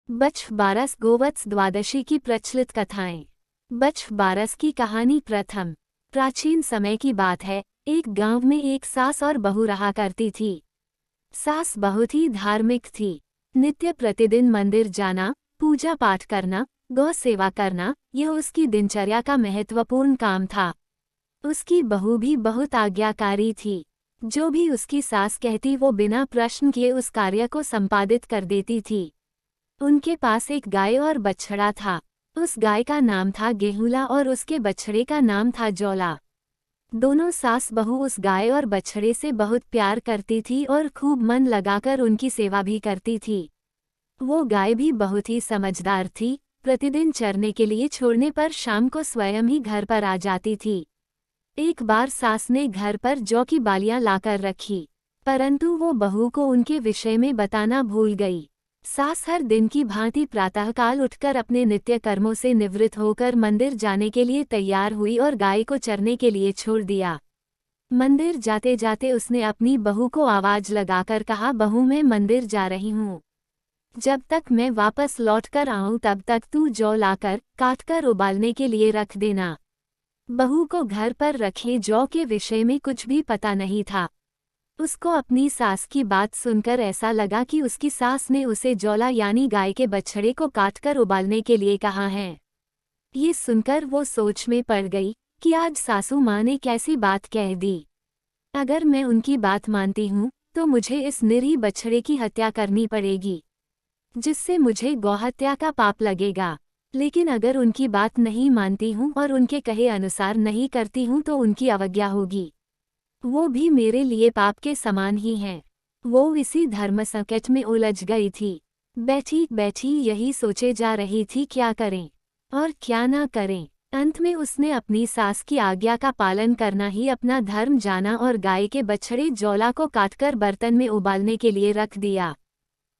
बछ बारस गोवत्स द्वादशी की प्रचलित कथाएं। बछ बारस की कहानी प्रथम प्राचीन समय की बात है। एक गांव में एक सास और बहू रहा करती थी। सास बहुत ही धार्मिक थी। नित्य प्रतिदिन मंदिर जाना, पूजा पाठ करना, गौ सेवा करना, यह उसकी दिनचर्या का महत्वपूर्ण काम था। उसकी बहू भी बहुत आज्ञाकारी थी। जो भी उसकी सास कहती वो बिना प्रश्न किए उस कार्य को संपादित कर देती थी। उनके पास एक गाय और बछड़ा था। उस गाय का नाम था गेहूला और उसके बछड़े का नाम था जौला। दोनों सास बहू उस गाय और बछड़े से बहुत प्यार करती थी और खूब मन लगाकर उनकी सेवा भी करती थी। वो गाय भी बहुत ही समझदार थी। प्रतिदिन चरने के लिए छोड़ने पर शाम को स्वयं ही घर पर आ जाती थी। एक बार सास ने घर पर जौ की बालियां लाकर रखी, परंतु वो बहू को उनके विषय में बताना भूल गई। सास हर दिन की भांति प्रातःकाल उठकर अपने नित्य कर्मों से निवृत्त होकर मंदिर जाने के लिए तैयार हुई और गाय को चरने के लिए छोड़ दिया। मंदिर जाते जाते उसने अपनी बहू को आवाज लगाकर कहा, बहू मैं मंदिर जा रही हूँ। जब तक मैं वापस लौटकर आऊं तब तक तू जौ लाकर काटकर उबालने के लिए रख देना। बहू को घर पर रखे जौ के विषय में कुछ भी पता नहीं था। उसको अपनी सास की बात सुनकर ऐसा लगा कि उसकी सास ने उसे जौला यानी गाय के बछड़े को काटकर उबालने के लिए कहा है। ये सुनकर वो सोच में पड़ गई कि आज सासू माँ ने कैसी बात कह दी। अगर मैं उनकी बात मानती हूँ तो मुझे इस निरीह बछड़े की हत्या करनी पड़ेगी, जिससे मुझे गौहत्या का पाप लगेगा। लेकिन अगर उनकी बात नहीं मानती हूँ और उनके कहे अनुसार नहीं करती हूँ तो उनकी अवज्ञा होगी। वो भी मेरे लिए पाप के समान ही हैं। वो इसी धर्म संकट में उलझ गई थी। बैठी बैठी यही सोचे जा रही थी क्या करें और क्या ना करें। अंत में उसने अपनी सास की आज्ञा का पालन करना ही अपना धर्म जाना और गाय के बछड़े जौला को काटकर बर्तन में उबालने के लिए रख दिया।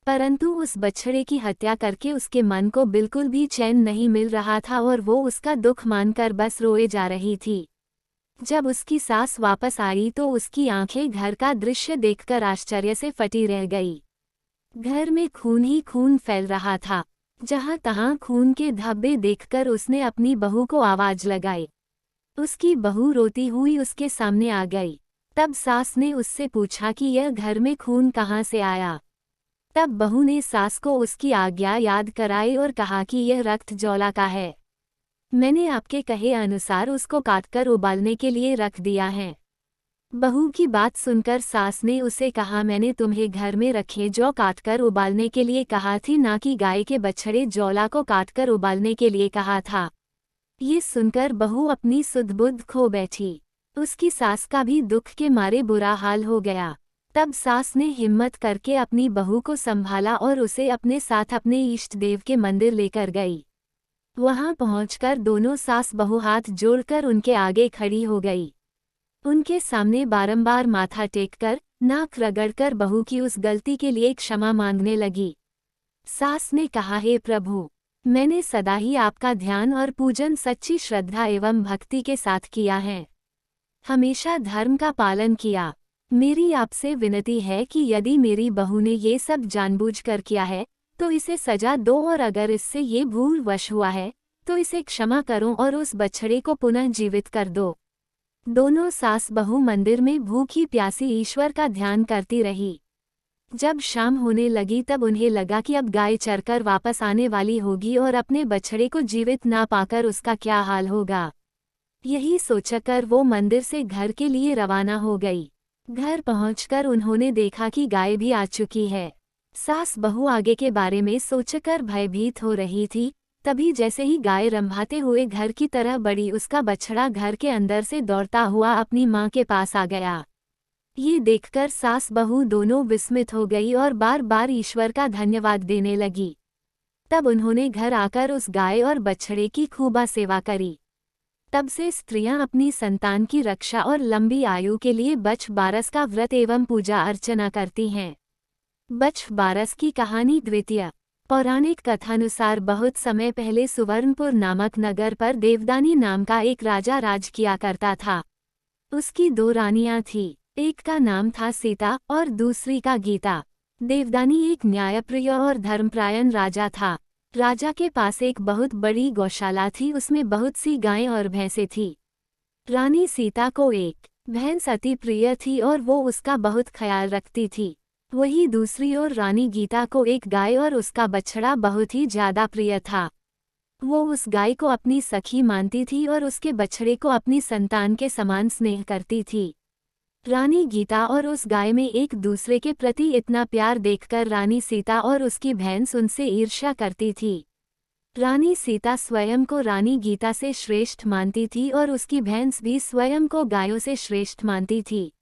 परंतु उस बछड़े की हत्या करके उसके मन को बिल्कुल भी चैन नहीं मिल रहा था और वो उसका दुख मानकर बस रोए जा रही थी। जब उसकी सास वापस आई तो उसकी आंखें घर का दृश्य देखकर आश्चर्य से फटी रह गई। घर में खून ही खून फैल रहा था। जहां तहां खून के धब्बे देखकर उसने अपनी बहू को आवाज लगाई। उसकी बहू रोती हुई उसके सामने आ गई। तब सास ने उससे पूछा कि यह घर में खून कहाँ से आया। तब बहू ने सास को उसकी आज्ञा याद कराई और कहा कि यह रक्त जौला का है। मैंने आपके कहे अनुसार उसको काटकर उबालने के लिए रख दिया है। बहू की बात सुनकर सास ने उसे कहा, मैंने तुम्हें घर में रखे जौ काटकर उबालने के लिए कहा थी, ना कि गाय के बछड़े जौला को काटकर उबालने के लिए कहा था। ये सुनकर बहू अपनी सुध-बुध खो बैठी। उसकी सास का भी दुख के मारे बुरा हाल हो गया। तब सास ने हिम्मत करके अपनी बहू को संभाला और उसे अपने साथ अपने इष्ट देव के मंदिर लेकर गई। वहां पहुंचकर दोनों सास बहू हाथ जोड़कर उनके आगे खड़ी हो गई। उनके सामने बारंबार माथा टेककर नाक रगड़कर बहू की उस गलती के लिए क्षमा मांगने लगी। सास ने कहा, हे प्रभु, मैंने सदा ही आपका ध्यान और पूजन सच्ची श्रद्धा एवं भक्ति के साथ किया है। हमेशा धर्म का पालन किया। मेरी आपसे विनती है कि यदि मेरी बहू ने ये सब जानबूझकर किया है तो इसे सजा दो, और अगर इससे ये भूल वश हुआ है तो इसे क्षमा करो और उस बछड़े को पुनः जीवित कर दो। दोनों सास बहू मंदिर में भूखी प्यासी ईश्वर का ध्यान करती रही। जब शाम होने लगी तब उन्हें लगा कि अब गाय चरकर वापस आने वाली होगी और अपने बछड़े को जीवित ना पाकर उसका क्या हाल होगा। यही सोचकर वो मंदिर से घर के लिए रवाना हो गई। घर पहुंचकर उन्होंने देखा कि गाय भी आ चुकी है। सास बहू आगे के बारे में सोचकर भयभीत हो रही थी। तभी जैसे ही गाय रंभाते हुए घर की तरह बढ़ी, उसका बछड़ा घर के अंदर से दौड़ता हुआ अपनी मां के पास आ गया। ये देखकर सास बहू दोनों विस्मित हो गई और बार बार ईश्वर का धन्यवाद देने लगी। तब उन्होंने घर आकर उस गाय और बछड़े की खूबा सेवा करी। तब से स्त्रियां अपनी संतान की रक्षा और लंबी आयु के लिए बछ बारस का व्रत एवं पूजा अर्चना करती हैं। बछ बारस की कहानी द्वितीय। पौराणिक कथानुसार बहुत समय पहले सुवर्णपुर नामक नगर पर देवदानी नाम का एक राजा राज किया करता था। उसकी दो रानियां थीं। एक का नाम था सीता और दूसरी का गीता। देवदानी एक न्यायप्रिय और धर्मपरायण राजा था। राजा के पास एक बहुत बड़ी गौशाला थी, उसमें बहुत सी गायें और भैंसें थी। रानी सीता को एक भैंस अति प्रिय थी और वो उसका बहुत ख्याल रखती थी। वहीं दूसरी ओर रानी गीता को एक गाय और उसका बछड़ा बहुत ही ज्यादा प्रिय था। वो उस गाय को अपनी सखी मानती थी और उसके बछड़े को अपनी संतान के समान स्नेह करती थी। रानी गीता और उस गाय में एक दूसरे के प्रति इतना प्यार देखकर रानी सीता और उसकी भैंस उनसे ईर्ष्या करती थी। रानी सीता स्वयं को रानी गीता से श्रेष्ठ मानती थी और उसकी भैंस भी स्वयं को गायों से श्रेष्ठ मानती थी।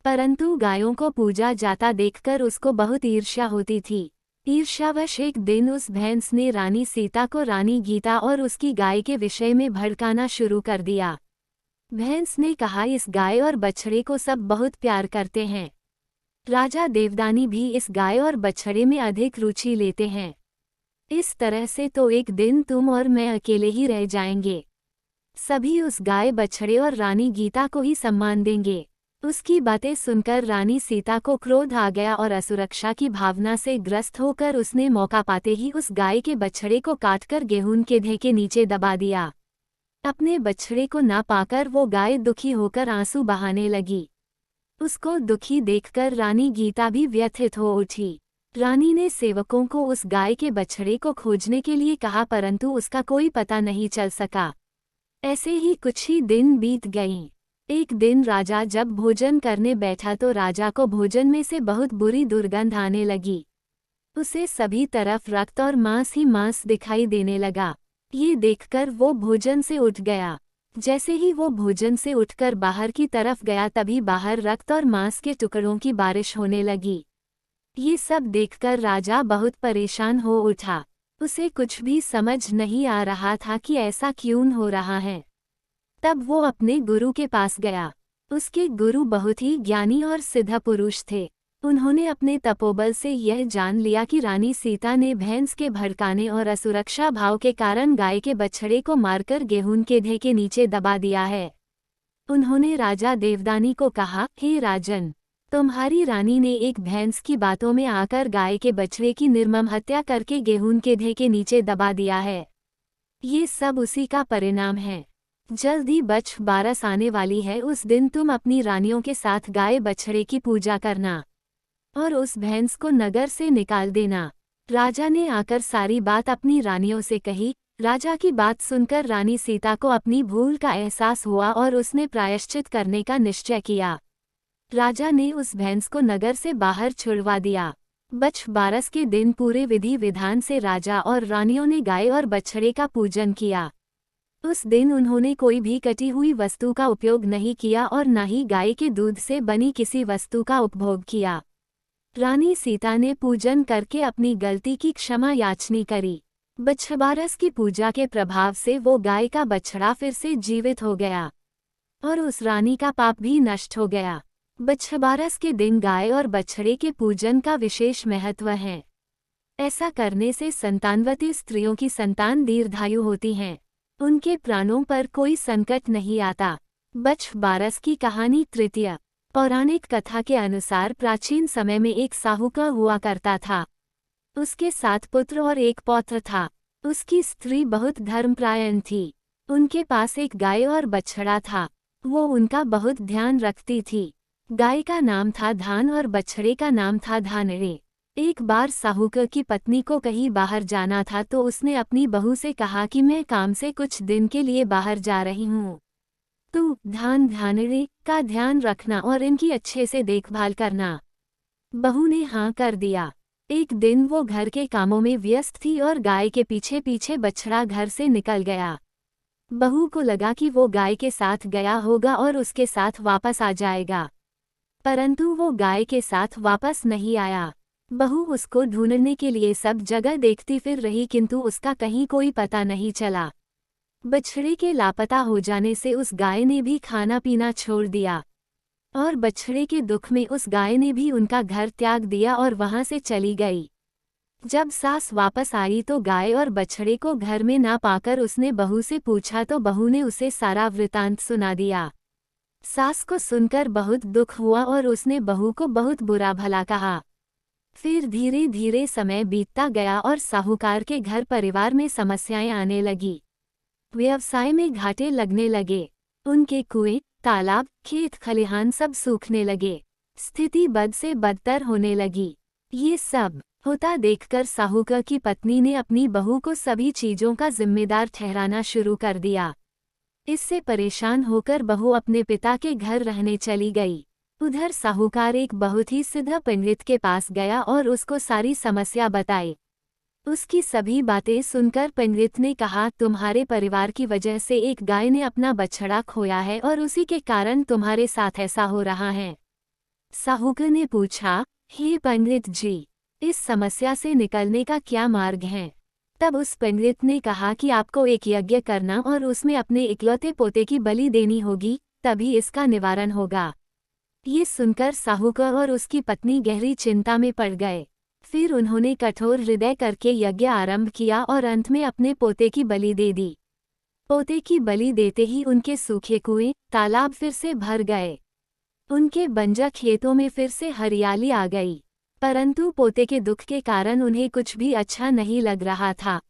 परंतु गायों को पूजा जाता देखकर उसको बहुत ईर्ष्या होती थी। ईर्ष्यावश एक दिन उस भैंस ने रानी सीता को रानी गीता और उसकी गाय के विषय में भड़काना शुरू कर दिया। भैंस ने कहा, इस गाय और बछड़े को सब बहुत प्यार करते हैं। राजा देवदानी भी इस गाय और बछड़े में अधिक रुचि लेते हैं। इस तरह से तो एक दिन तुम और मैं अकेले ही रह जाएंगे। सभी उस गाय बछड़े और रानी गीता को ही सम्मान देंगे। उसकी बातें सुनकर रानी सीता को क्रोध आ गया और असुरक्षा की भावना से ग्रस्त होकर उसने मौका पाते ही उस गाय के बछड़े को काटकर गेहूं के ढेर के नीचे दबा दिया। अपने बछड़े को ना पाकर वो गाय दुखी होकर आंसू बहाने लगी। उसको दुखी देखकर रानी गीता भी व्यथित हो उठी। रानी ने सेवकों को उस गाय के बछड़े को खोजने के लिए कहा, परंतु उसका कोई पता नहीं चल सका। ऐसे ही कुछ ही दिन बीत गईं। एक दिन राजा जब भोजन करने बैठा तो राजा को भोजन में से बहुत बुरी दुर्गंध आने लगी। उसे सभी तरफ रक्त और मांस ही मांस दिखाई देने लगा। ये देखकर वो भोजन से उठ गया। जैसे ही वो भोजन से उठकर बाहर की तरफ गया तभी बाहर रक्त और मांस के टुकड़ों की बारिश होने लगी। ये सब देखकर राजा बहुत परेशान हो उठा। उसे कुछ भी समझ नहीं आ रहा था कि ऐसा क्यों हो रहा है। तब वो अपने गुरु के पास गया। उसके गुरु बहुत ही ज्ञानी और सिद्ध पुरुष थे। उन्होंने अपने तपोबल से यह जान लिया कि रानी सीता ने भैंस के भड़काने और असुरक्षा भाव के कारण गाय के बछड़े को मारकर गेहूं के ढेर के नीचे दबा दिया है। उन्होंने राजा देवदानी को कहा, हे राजन, तुम्हारी रानी ने एक भैंस की बातों में आकर गाय के बछड़े की निर्मम हत्या करके गेहूं के ढेर के नीचे दबा दिया है। ये सब उसी का परिणाम है। जल्द ही बछ बारस आने वाली है। उस दिन तुम अपनी रानियों के साथ गाय बछड़े की पूजा करना और उस भैंस को नगर से निकाल देना। राजा ने आकर सारी बात अपनी रानियों से कही। राजा की बात सुनकर रानी सीता को अपनी भूल का एहसास हुआ और उसने प्रायश्चित करने का निश्चय किया। राजा ने उस भैंस को नगर से बाहर छुड़वा दिया। बछ बारस के दिन पूरे विधि विधान से राजा और रानियों ने गाय और बछड़े का पूजन किया। उस दिन उन्होंने कोई भी कटी हुई वस्तु का उपयोग नहीं किया और न ही गाय के दूध से बनी किसी वस्तु का उपभोग किया। रानी सीता ने पूजन करके अपनी गलती की क्षमा याचना करी। बछबारस की पूजा के प्रभाव से वो गाय का बछड़ा फिर से जीवित हो गया और उस रानी का पाप भी नष्ट हो गया। बछबारस के दिन गाय और बछड़े के पूजन का विशेष महत्व है। ऐसा करने से संतानवती स्त्रियों की संतान दीर्घायु होती हैं। उनके प्राणों पर कोई संकट नहीं आता। बछ बारस की कहानी तृतीय। पौराणिक कथा के अनुसार प्राचीन समय में एक साहूकार हुआ करता था। उसके 7 पुत्र और एक पौत्र था। उसकी स्त्री बहुत धर्मपरायण थी। उनके पास एक गाय और बछड़ा था। वो उनका बहुत ध्यान रखती थी। गाय का नाम था धान और बछड़े का नाम था धानड़े। एक बार साहूकार की पत्नी को कहीं बाहर जाना था तो उसने अपनी बहू से कहा कि मैं काम से कुछ दिन के लिए बाहर जा रही हूँ। तू धान धानड़े का ध्यान रखना और इनकी अच्छे से देखभाल करना। बहू ने हाँ कर दिया। एक दिन वो घर के कामों में व्यस्त थी और गाय के पीछे पीछे बछड़ा घर से निकल गया। बहू को लगा कि वो गाय के साथ गया होगा और उसके साथ वापस आ जाएगा, परंतु वो गाय के साथ वापस नहीं आया। बहू उसको ढूंढने के लिए सब जगह देखती फिर रही किंतु उसका कहीं कोई पता नहीं चला। बछड़े के लापता हो जाने से उस गाय ने भी खाना पीना छोड़ दिया और बछड़े के दुख में उस गाय ने भी उनका घर त्याग दिया और वहां से चली गई। जब सास वापस आई तो गाय और बछड़े को घर में ना पाकर उसने बहू से पूछा तो बहू ने उसे सारा वृतांत सुना दिया। सास को सुनकर बहुत दुख हुआ और उसने बहू को बहुत बुरा भला कहा। फिर धीरे धीरे समय बीतता गया और साहूकार के घर परिवार में समस्याएं आने लगी। व्यवसाय में घाटे लगने लगे। उनके कुएं, तालाब, खेत खलिहान सब सूखने लगे। स्थिति बद से बदतर होने लगी। ये सब होता देखकर साहूकार की पत्नी ने अपनी बहू को सभी चीजों का जिम्मेदार ठहराना शुरू कर दिया। इससे परेशान होकर बहू अपने पिता के घर रहने चली गई। उधर साहूकार एक बहुत ही सिद्ध पंडित के पास गया और उसको सारी समस्या बताई। उसकी सभी बातें सुनकर पंडित ने कहा, तुम्हारे परिवार की वजह से एक गाय ने अपना बछड़ा खोया है और उसी के कारण तुम्हारे साथ ऐसा हो रहा है। साहूकार ने पूछा, हे पंडित जी, इस समस्या से निकलने का क्या मार्ग है? तब उस पंडित ने कहा कि आपको एक यज्ञ करना और उसमें अपने इकलौते पोते की बलि देनी होगी, तभी इसका निवारण होगा। ये सुनकर साहूकार और उसकी पत्नी गहरी चिंता में पड़ गए। फिर उन्होंने कठोर हृदय करके यज्ञ आरंभ किया और अंत में अपने पोते की बलि दे दी। पोते की बलि देते ही उनके सूखे कुएं, तालाब फिर से भर गए। उनके बंजर खेतों में फिर से हरियाली आ गई। परंतु पोते के दुख के कारण उन्हें कुछ भी अच्छा नहीं लग रहा था।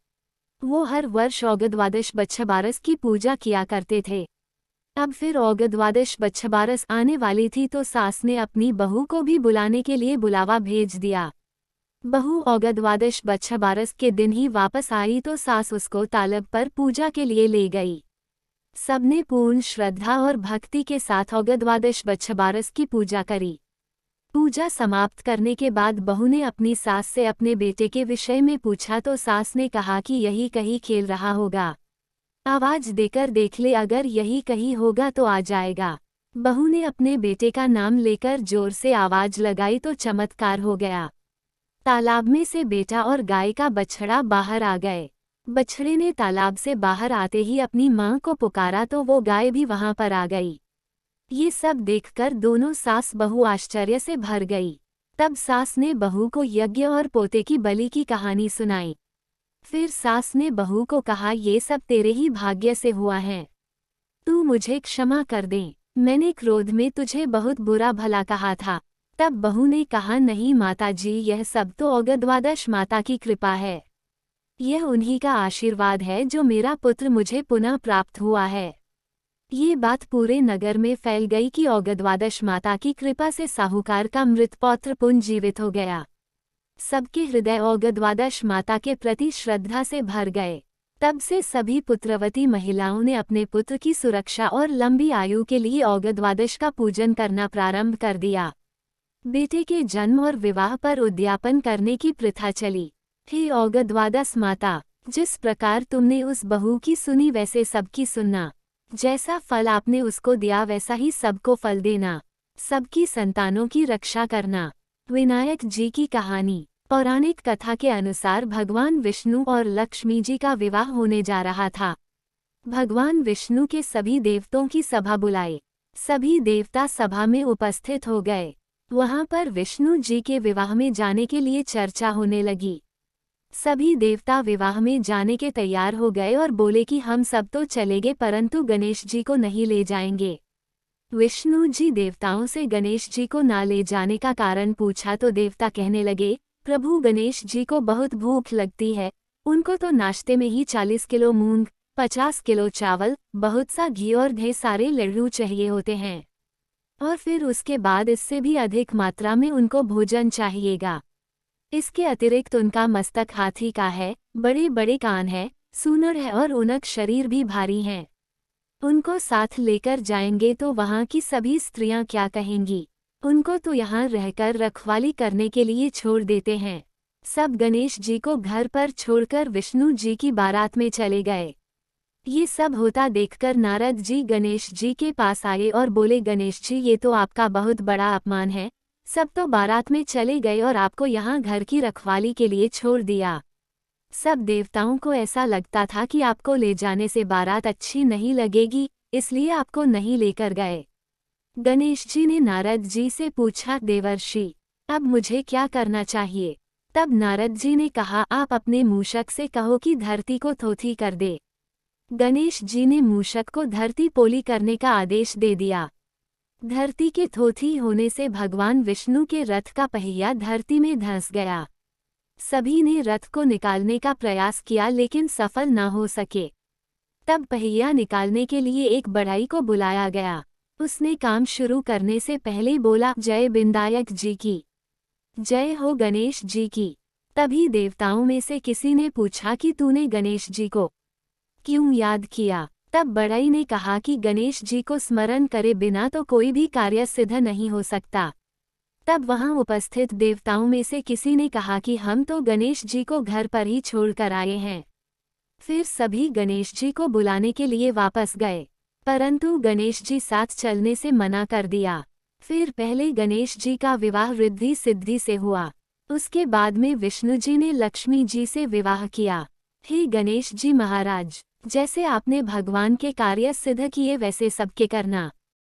वो हर वर्ष औगद्वादश बच्छबारस की पूजा किया करते थे। अब फिर औगद्वादश बच्छबारस आने वाली थी तो सास ने अपनी बहू को भी बुलाने के लिए बुलावा भेज दिया। बहू औगद्वादश बच्छबारस के दिन ही वापस आई तो सास उसको तालाब पर पूजा के लिए ले गई। सबने पूर्ण श्रद्धा और भक्ति के साथ औगद्वादश बच्छबारस की पूजा करी। पूजा समाप्त करने के बाद बहू ने अपनी सास से अपने बेटे के विषय में पूछा तो सास ने कहा कि यही कहीं खेल रहा होगा। आवाज देकर देख ले, अगर यही कहीं होगा तो आ जाएगा। बहू ने अपने बेटे का नाम लेकर जोर से आवाज लगाई तो चमत्कार हो गया। तालाब में से बेटा और गाय का बछड़ा बाहर आ गए। बछड़े ने तालाब से बाहर आते ही अपनी मां को पुकारा तो वो गाय भी वहां पर आ गई। ये सब देखकर दोनों सास बहू आश्चर्य से भर गई। तब सास ने बहू को यज्ञ और पोते की बलि की कहानी सुनाई। फिर सास ने बहू को कहा, ये सब तेरे ही भाग्य से हुआ है, तू मुझे क्षमा कर दे, मैंने क्रोध में तुझे बहुत बुरा भला कहा था। तब बहू ने कहा, नहीं माताजी, यह सब तो औगद्वादश माता की कृपा है। यह उन्हीं का आशीर्वाद है जो मेरा पुत्र मुझे पुनः प्राप्त हुआ है। ये बात पूरे नगर में फैल गई कि औगद्वादश माता की कृपा से साहूकार का मृत पौत्र पुनर्जीवित हो गया। सबके हृदय औगद्वादश माता के प्रति श्रद्धा से भर गए। तब से सभी पुत्रवती महिलाओं ने अपने पुत्र की सुरक्षा और लंबी आयु के लिए औगद्वादश का पूजन करना प्रारंभ कर दिया। बेटे के जन्म और विवाह पर उद्यापन करने की प्रथा चली। हे औगद्वादश माता, जिस प्रकार तुमने उस बहू की सुनी वैसे सबकी सुनना। जैसा फल आपने उसको दिया वैसा ही सबको फल देना। सबकी संतानों की रक्षा करना। विनायक जी की कहानी। पौराणिक कथा के अनुसार भगवान विष्णु और लक्ष्मी जी का विवाह होने जा रहा था। भगवान विष्णु के सभी देवताओं की सभा बुलाई। सभी देवता सभा में उपस्थित हो गए। वहां पर विष्णु जी के विवाह में जाने के लिए चर्चा होने लगी। सभी देवता विवाह में जाने के तैयार हो गए और बोले कि हम सब तो चलेंगे परंतु गणेश जी को नहीं ले जाएंगे। विष्णु जी देवताओं से गणेश जी को ना ले जाने का कारण पूछा तो देवता कहने लगे, प्रभु गणेश जी को बहुत भूख लगती है, उनको तो नाश्ते में ही 40 किलो मूंग, 50 किलो चावल, बहुत सा घी और ढेर सारे लड्डू चाहिए होते हैं, और फिर उसके बाद इससे भी अधिक मात्रा में उनको भोजन चाहिएगा। इसके अतिरिक्त उनका मस्तक हाथी का है, बड़े बड़े कान है, सूंड है और उनका शरीर भी भारी है। उनको साथ लेकर जाएंगे तो वहाँ की सभी स्त्रियां क्या कहेंगी? उनको तो यहाँ रहकर रखवाली करने के लिए छोड़ देते हैं। सब गणेश जी को घर पर छोड़कर विष्णु जी की बारात में चले गए। ये सब होता देखकर नारद जी गणेश जी के पास आए और बोले, गणेश जी, ये तो आपका बहुत बड़ा अपमान है। सब तो बारात में चले गए और आपको यहाँ घर की रखवाली के लिए छोड़ दिया। सब देवताओं को ऐसा लगता था कि आपको ले जाने से बारात अच्छी नहीं लगेगी, इसलिए आपको नहीं लेकर गए। गणेश जी ने नारद जी से पूछा, देवर्षि, अब मुझे क्या करना चाहिए? तब नारद जी ने कहा, आप अपने मूषक से कहो कि धरती को थोथी कर दे। गणेश जी ने मूषक को धरती पोली करने का आदेश दे दिया। धरती के थोथी होने से भगवान विष्णु के रथ का पहिया धरती में धंस गया। सभी ने रथ को निकालने का प्रयास किया लेकिन सफल न हो सके। तब पहिया निकालने के लिए एक बढ़ई को बुलाया गया। उसने काम शुरू करने से पहले बोला, जय विनायक जी की, जय हो गणेश जी की। तभी देवताओं में से किसी ने पूछा कि तूने गणेश जी को क्यों याद किया। तब बढ़ई ने कहा कि गणेश जी को स्मरण करे बिना तो कोई भी कार्य सिद्ध नहीं हो सकता। तब वहां उपस्थित देवताओं में से किसी ने कहा कि हम तो गणेश जी को घर पर ही छोड़कर आए हैं। फिर सभी गणेश जी को बुलाने के लिए वापस गए, परंतु गणेश जी साथ चलने से मना कर दिया। फिर पहले गणेश जी का विवाह रिद्धि सिद्धि से हुआ। उसके बाद में विष्णु जी ने लक्ष्मी जी से विवाह किया। हे गणेश जी महाराज, जैसे आपने भगवान के कार्य सिद्ध किए वैसे सबके करना।